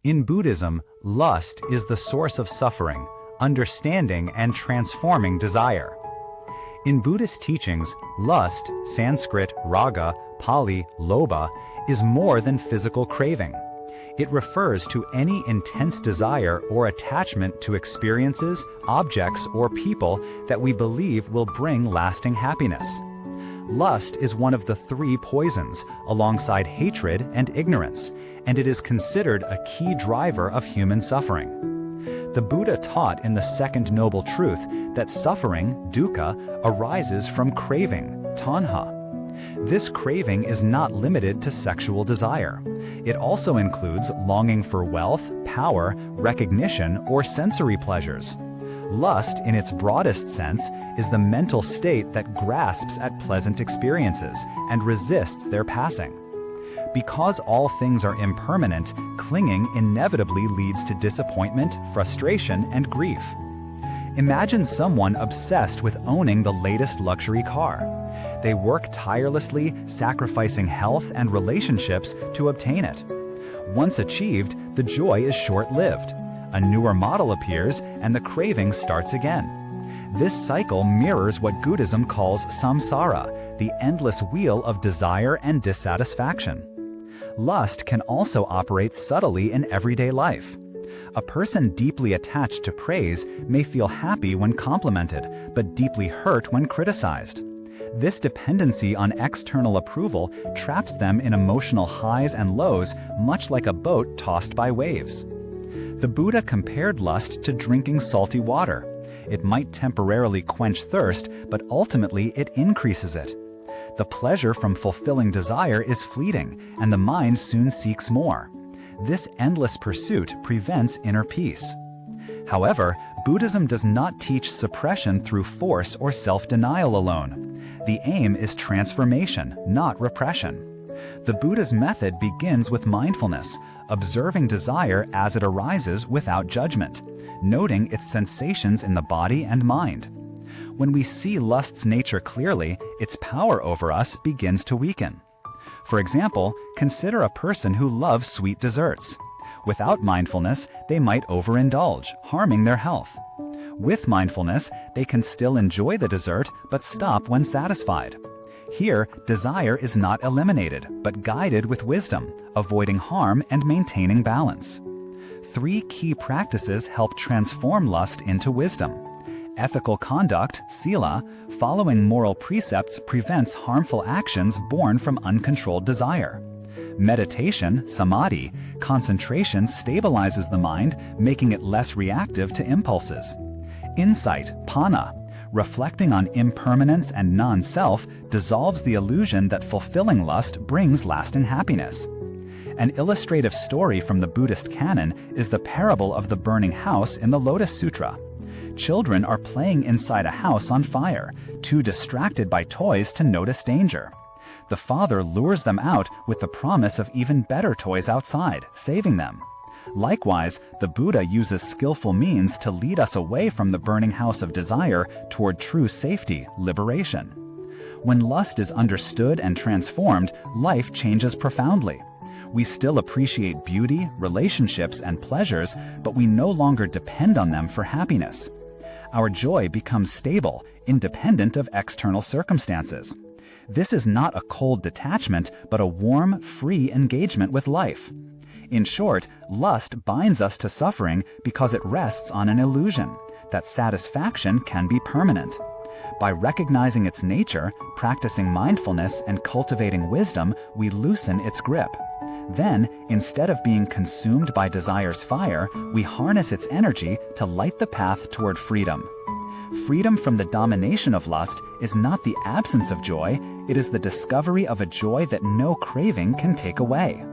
In Buddhism, lust is the source of suffering, understanding, and transforming desire. In Buddhist teachings, lust, Sanskrit raga, Pali lobha, is more than physical craving. It refers to any intense desire or attachment to experiences, objects, or people that we believe will bring lasting happiness. Lust is one of the three poisons, alongside hatred and ignorance, and it is considered a key driver of human suffering. The Buddha taught in the second noble truth that suffering, dukkha, arises from craving, tanha. This craving is not limited to sexual desire. It also includes longing for wealth, power, recognition, or sensory pleasures. Lust, in its broadest sense, is the mental state that grasps at pleasant experiences and resists their passing. Because all things are impermanent, clinging inevitably leads to disappointment, frustration, and grief. Imagine someone obsessed with owning the latest luxury car. They work tirelessly, sacrificing health and relationships to obtain it. Once achieved, the joy is short-lived. A newer model appears, and the craving starts again. This cycle mirrors what Buddhism calls samsara, the endless wheel of desire and dissatisfaction. Lust can also operate subtly in everyday life. A person deeply attached to praise may feel happy when complimented, but deeply hurt when criticized. This dependency on external approval traps them in emotional highs and lows, much like a boat tossed by waves. The Buddha compared lust to drinking salty water. It might temporarily quench thirst, but ultimately it increases it. The pleasure from fulfilling desire is fleeting, and the mind soon seeks more. This endless pursuit prevents inner peace. However, Buddhism does not teach suppression through force or self-denial alone. The aim is transformation, not repression. The Buddha's method begins with mindfulness, observing desire as it arises without judgment, noting its sensations in the body and mind. When we see lust's nature clearly, its power over us begins to weaken. For example, consider a person who loves sweet desserts. Without mindfulness, they might overindulge, harming their health. With mindfulness, they can still enjoy the dessert but stop when satisfied. Here, desire is not eliminated, but guided with wisdom, avoiding harm and maintaining balance. Three key practices help transform lust into wisdom. Ethical conduct, sila, following moral precepts prevents harmful actions born from uncontrolled desire. Meditation, samadhi, concentration stabilizes the mind, making it less reactive to impulses. Insight, panna, reflecting on impermanence and non-self dissolves the illusion that fulfilling lust brings lasting happiness. An illustrative story from the Buddhist canon is the parable of the burning house in the Lotus Sutra. Children are playing inside a house on fire, too distracted by toys to notice danger. The father lures them out with the promise of even better toys outside, saving them. Likewise, the Buddha uses skillful means to lead us away from the burning house of desire toward true safety, liberation. When lust is understood and transformed, life changes profoundly. We still appreciate beauty, relationships, and pleasures, but we no longer depend on them for happiness. Our joy becomes stable, independent of external circumstances. This is not a cold detachment, but a warm, free engagement with life. In short, lust binds us to suffering because it rests on an illusion that satisfaction can be permanent. By recognizing its nature, practicing mindfulness, and cultivating wisdom, we loosen its grip. Then, instead of being consumed by desire's fire, we harness its energy to light the path toward freedom. Freedom from the domination of lust is not the absence of joy, it is the discovery of a joy that no craving can take away.